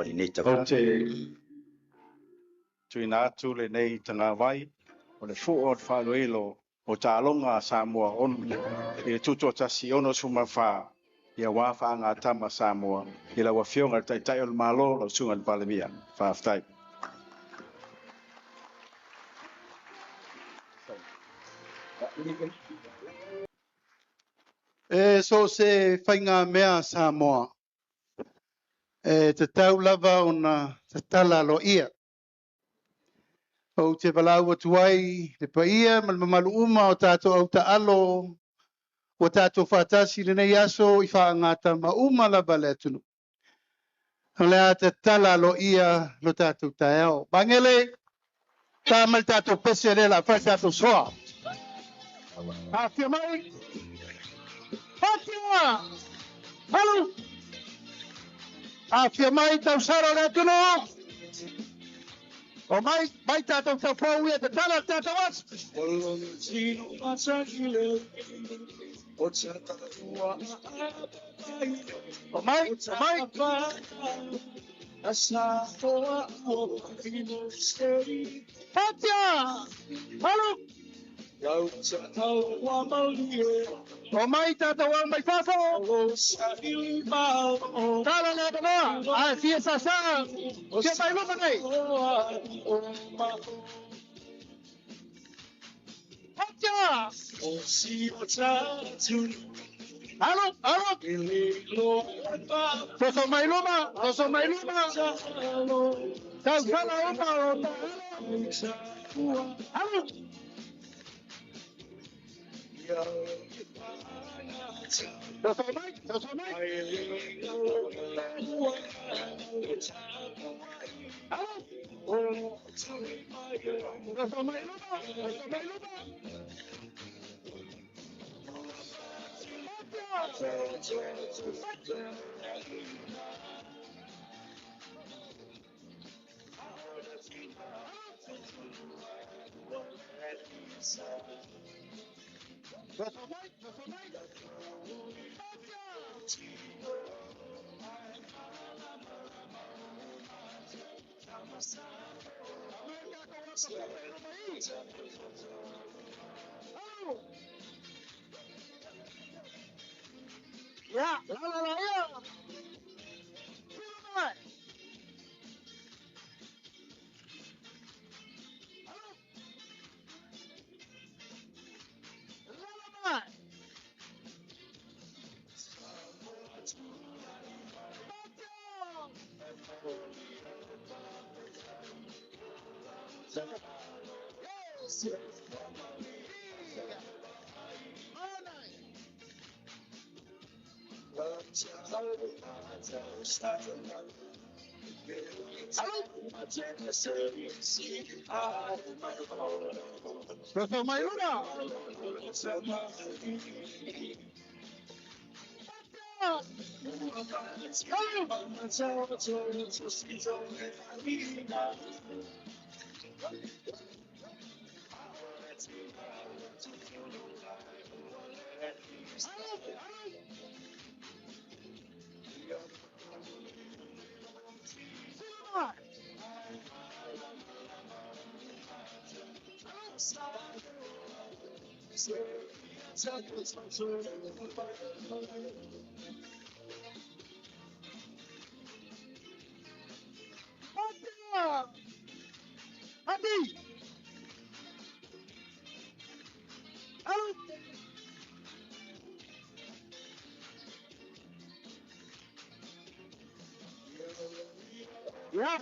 coordinator. Tuina tu le nei tanga vai o le fu o whaloelo o tālonga Samoa on i le tuto tasi ono sumafa ia wafa ngā tama Samoa i la wafionga tai o le malo o sunga le palemia whaftai. So se whainga mea Samoa. Te tau lava o na te tala lo ia. O te walau atu ai, le paia, malmamalu uma o tātou au ta alo, o tātou whātasi le nei aso i whaangata ma uma lava le atunu. O lea te tala lo ia lo tātou tae au. Bangele, tā mal tātou pese le la whai tātou soa. Hātia mai! Hātia! Halu! Hātia mai tau saro le atunu! O mai tātou tau pau ia te tala tātou as. O mai. Hatia! Halu! O mai tātou au mai whafo. Tāla nā te noa. Ai, fia sa sa. Kia mai lupa nei. Hatia! Halu! Toso mai lupa. Tau sala upa o ta. Halu! Toso mai. Halu! Toso mai lupa. Ya, ya. Toso mai lupa. Adi! Halu! Ya!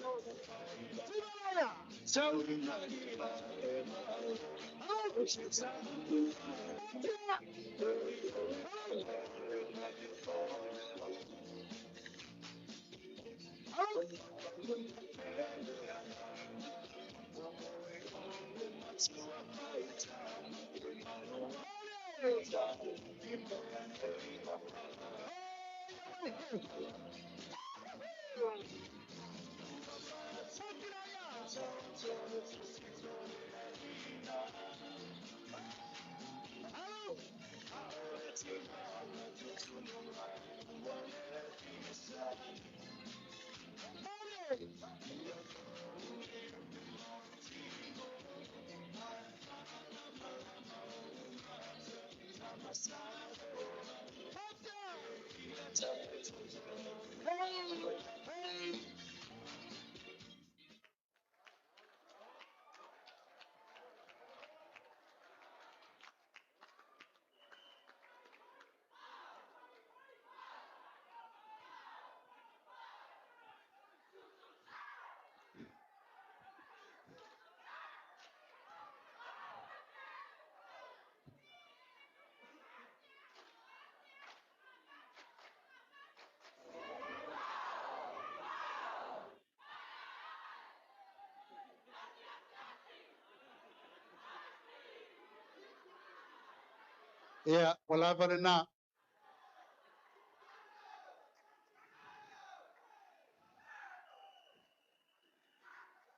Yeah, wala pa rin na.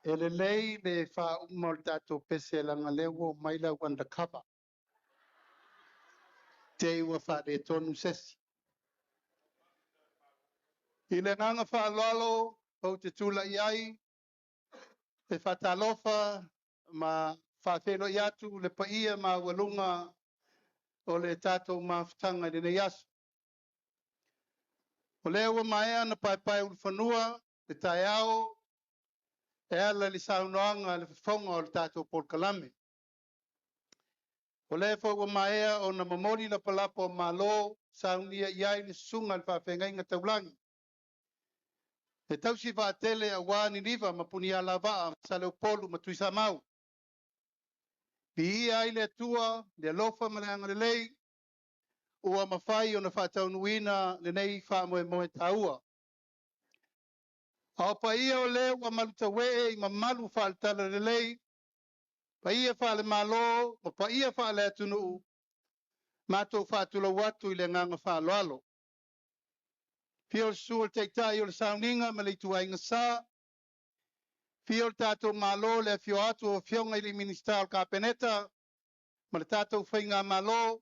Elelei le fa umol tato pese la ngalewo maila wanda kapa. Te ua fa de tonu sesi. Ile nganga fa lolo o te tula iai. Te fa talofa ma fa felo iatu le paia ma walunga o le tato mafutanga de ne yasu. O lewa maea na pai ulfanua te taiao e ala li saunoanga le fonga o le tato polkalame. O le fo maea o na mamori na palapo malo saunia iai le sunga le whawhenga taulangi. E tausi wha tele a wani niva mapuni ala waa sa leo polu matuisa mau. Pi ia le tua le lofa malanga le lei ua mawhai o na whataunuina le nei wha moe taua. Au pa ia o le ua maluta wee i mamalu whaalitala le lei pa ia wha le malo ma pa ia wha le atunu mato whaatula watu i le nganga wha loalo. Pio suol teitai o le sauninga ma le tua inga sa. Pio tato malo le fio atu o fionga i le minister ka peneta. Ma le tato whainga malo.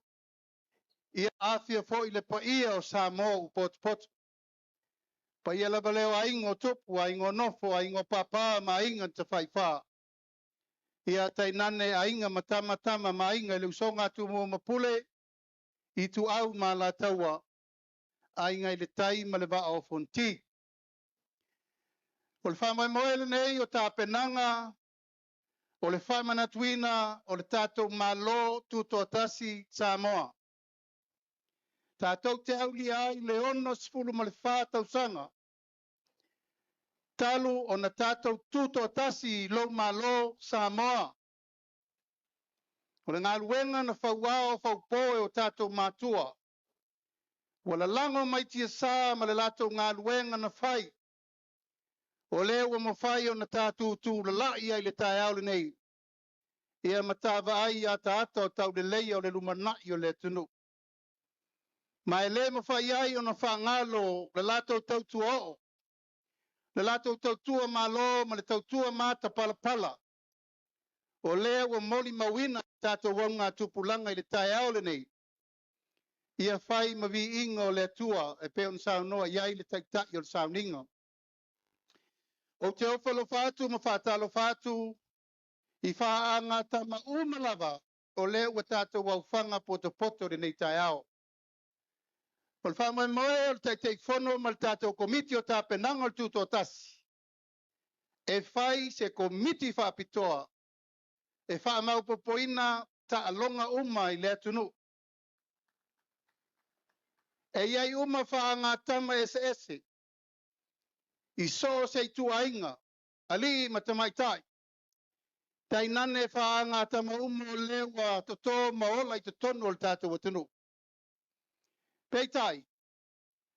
Ia afia fo i le pa ia o sa mo u pot. Pa ia lava leo a ingo tupu, a ingo nofo, a ingo papa, ma inga te whaifa. Ia tai nane a inga matama ma inga i le usonga tu mo mapule. I tu au ma la taua. A inga i le tai ma le va o fonti. O le whamai moele nei o tā penanga, o le whaimana tuina, o le tātou malo tuto atasi Samoa. Tātou te auli ai le ono sifuru ma le whātau sanga. Talu o na tātou tuto atasi lo malo Samoa. O le ngā luenga na whauao whaupoe o tātou mātua. O la lango mai tia sā ma le latou ngā luenga na whai. O le ua mawhai o na tātou tū la lai ai le tai au le nei. Ia matawa ai a tātou tau le leia o le lumanai o le tunu. Ma e le mawhai ai o na whangalo le latou tautua o. Le latou tautua malo ma le tautua mata pala. O le ua moli mawina tātou wanga tupulanga i le tai au le nei. Ia whai mawi inga o le tua e peon sao noa iai le taitai o le sao ninga. O te ofalo fatu ma whatalo fatu i whaanga tama umalava o le ua tātou wauwhanga poto le nei tai au. O le whamai moe o le taitei whono ma le tātou komiti o tā penanga o le tūto tasi. E whai se komiti whapitoa. E whamau popoina ta alonga uma i le atunu. E iai uma whaanga tama ese. I so se tu ainga. Ali matamaitai. Tai nane whaanga tama uma o lewa toto maola i te tonu o le tātou atunu. Peitai.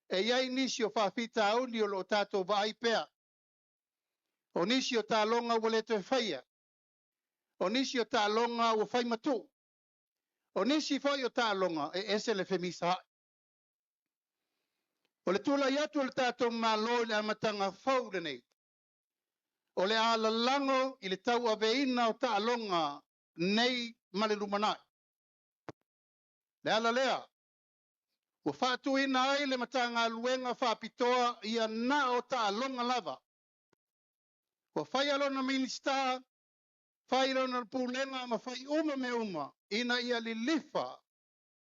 E iai nisi o whawhita auni o lo tātou vai pea. O nisi o tā longa ua le te whaia. O nisi o tā longa ua whai matu. O nisi whai o tā longa e ese le whemisa hai. O le tula iatu o le tātou malo le amatanga whau le nei. O le ala lango i le tau aveina o tā longa nei male lumanai. Le ala lea. Ua whātu ina ai le matanga luenga whapitoa ia na o tā longa lava. Ko fai alona minista, fai alona pulenga ma fai uma me uma. Ina ia lilifa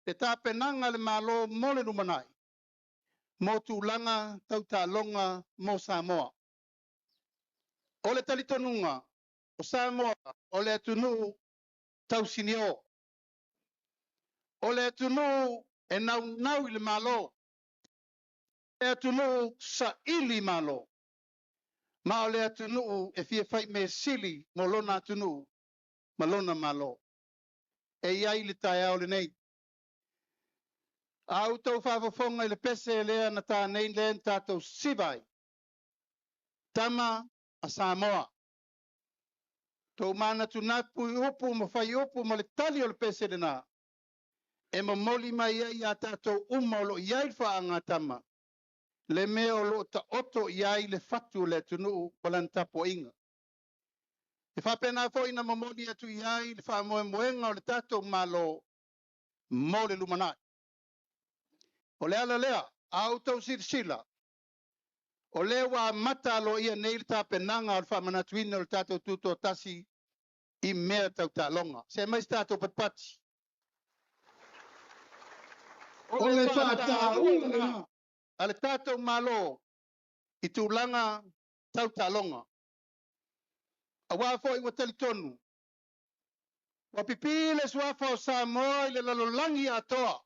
te tapenanga le malo mole numanai. Mo tulanga tau talonga mo Samoa. Ole talitonunga o Samoa ole atunu tau sinio. Ole atunu e nau i le malo. Ole atunu sa ili malo. Ma ole atunu e fia fai me sili mo lona atunu ma lona malo. E iai le tae au le nei. Au tau whaafafonga i le pese lea na tā nei len tātou sibai. Tama a Samoa. Tau mana tunapu i upu ma whai upu ma le tali o le pese le nā. E ma moli mai iai a tātou uma o lo iai whaanga tama. Le mea o lo ta oto iai le fatu le tunu walantapo inga. E whapena fo ina ma moli atu iai le wha moe moenga o le tātou malo mo le lumanai. O le ala lea, au tau sila. O le wa mata lo ia nei le tapenanga o le wha manatuina o le tātou tuto tasi i mea tau talonga. Se mai tātou patpati. O le wha unga a le tātou malo i tūlanga tau talonga. A wafo i watali tonu. Wa pipile swafa o Samoa i le lalolangi atoa.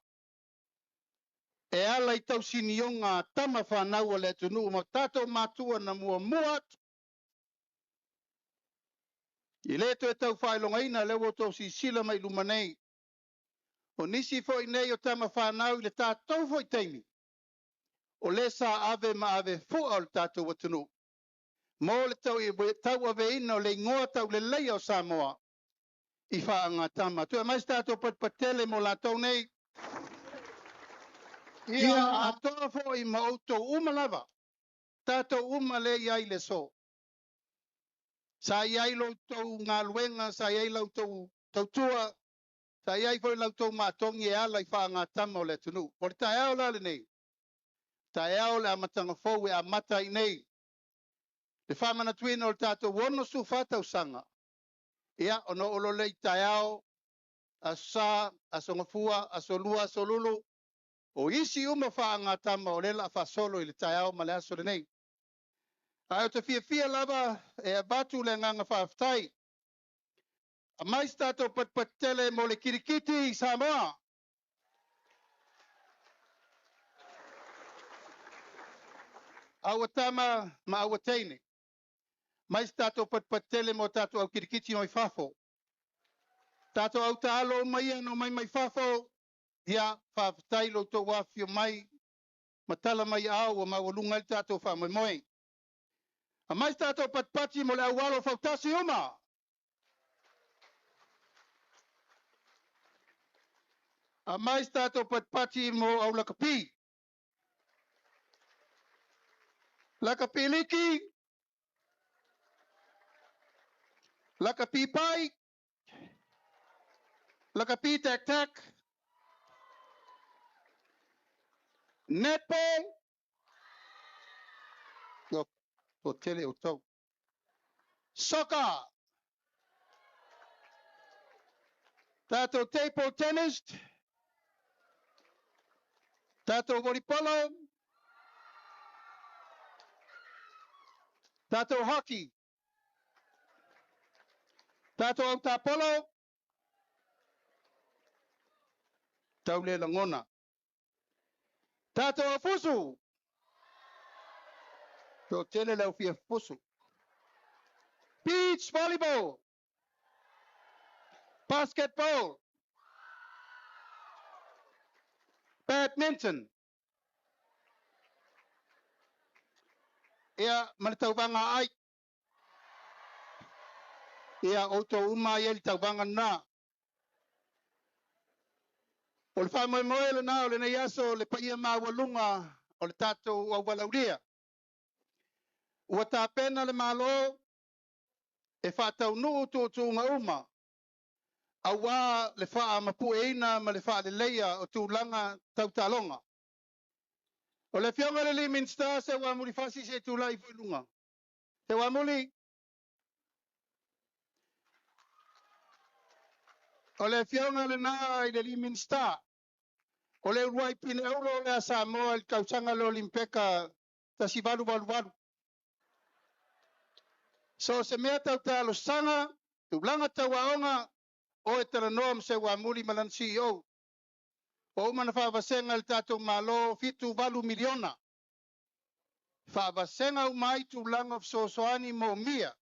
E ala i tau sinionga tama whanau o le tunu ma tātou matua na mua muat. I leto e tau whailonga ina lewo tau si sila mai lumanei. O nisi fo i nei o tama whanau i le tātou fo i teimi. O le sa ave ma ave fua o le tātou watunu. Mo le tau i tau ave ina o le ingoa tau le leia o Samoa. I whaanga tama. Tu e mais tātou patpatele mo la tau nei. Ia atoa fo i mauto umalava. Tātou umale iai le so. Sa iai lo tau ngā luenga, sa iai lo tau tua, sa iai fo i lo tau mātongi e ala i whaanga tama o le tunu. O le tae au la le nei. Tae au le amatanga fau e amata i nei. Le whamana tuina o le tātou wono su whatau sanga. Ia, ono olo lei tae au, a sa, a songafua, a solua, a solulu. O isi uma whaanga tama o lela a whasolo i le tae au ma le aso le nei. Ai o te fia lava e a batu le nganga whaaftai. A mais tātou patpatele mo le kirikiti i Samoa. Aua tama ma aua teine. Mais tātou patpatele mo tātou au kirikiti o i whafo. Tātou au tālo mai ano mai whafo. Ia whaaftai lo tō wafio mai. Matala mai au o mawalunga i tātou whaamoi moe. A mais tātou patpati mo le awalo whautasi uma. A mais tātou patpati mo au lakapi. Lakapi liki. Lakapi pai. Lakapi tak tak. Netball. O tele o tau. Soccer. Tātou table tennis. Tātou volleyball. Tātou hockey. Tātou autapolo. Tau le langona. Tātou afusu. Tō tele lau fia fusu. Beach volleyball. Basketball. Badminton. Ia manitau vanga ai. Ia auto uma ia li tau vanga na. O le whamoe moe le na o le nei aso le paia mawalunga o le tātou au walauria. Ua tā pena le malo e whātau nuu tō ngā uma. A wā le wha mapu eina ma le wha le leia o tūlanga tau talonga. O le whionga le li minsta se wā muri whasi se tūlai whailunga. Se wā muri O le fionga le na i le liminsta. O le uruai pine euro le Samoa il kausanga le olimpeka ta si valu. So se mea tau te alo sanga, tu langa tau aonga, o e tera noa mse wa muri malan CEO. O umana whaavasenga le tatou malo fitu valu miliona. Whaavasenga umai tu langa fsosoani mo mia.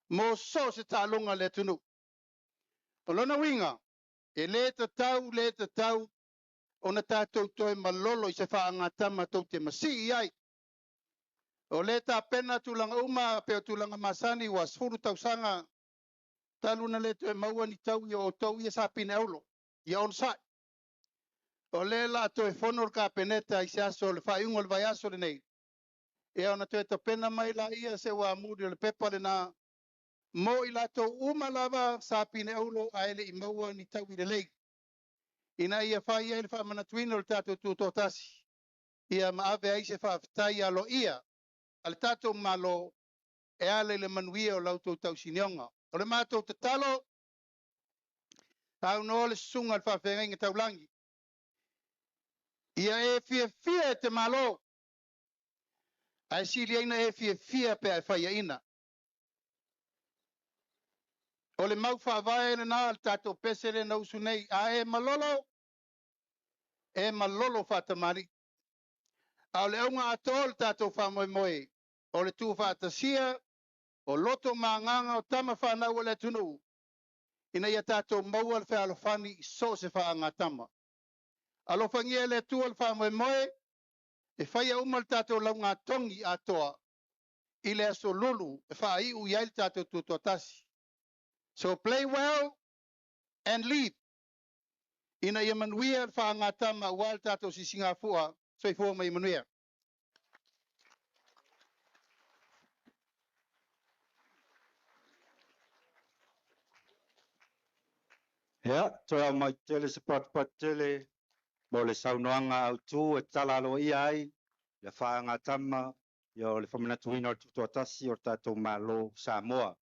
Mo so se talonga le tunu. O lona winga, e le te tau, o na tatou toe malolo i se whaangatama tau te masi ai. O le ta pena tu langa uma, peo tu langa masani, was furu tau sanga, taluna le toe maua ni tau i o tau i sa pine aulo. I on sai. O le la toe fonor ka peneta i se aso le whaiungo le vai aso le nei. E ona toe ta pena mai la ia se wa muri le pepa le na mo i la to uma lava sa pine aulo a ele i maua ni tau i le lei. Ina ia whai ele wha manatuino le tatou tu totasi. Ia maave ai se whaafitai alo ia. Ale tatou malo e ale le manuia o lautou tau sinionga. O le mātou te talo, tau no le sunga le whawhenga inga tau langi. Ia e fia te malo. Ai sili aina e fia pe ai whaia ina. O le mau whaavae le nā al tatou pesere na usu nei. A e malolo whatamari. A le aunga ato le tatou whamoe moe. O le tu whaatasia, o loto maanganga o tama whanau le tunu. Ina ia tatou maua le whaalofani i so se whaangatama. Alofangia le tu al whamoe moe, e whaia umal tatou launga tongi atoa. I le aso lulu, e whaai u iail tatou tutotasi. So play well and lead. Ina ia manuia le whaangatama wal tatou si Singapura, so i fua mai manuia. Ya, toa mai tele sepat tele mo le saunoanga au tu e talalo iai le whaanga tama yo le whamanatuina o tuatasi o tatou malo Samoa.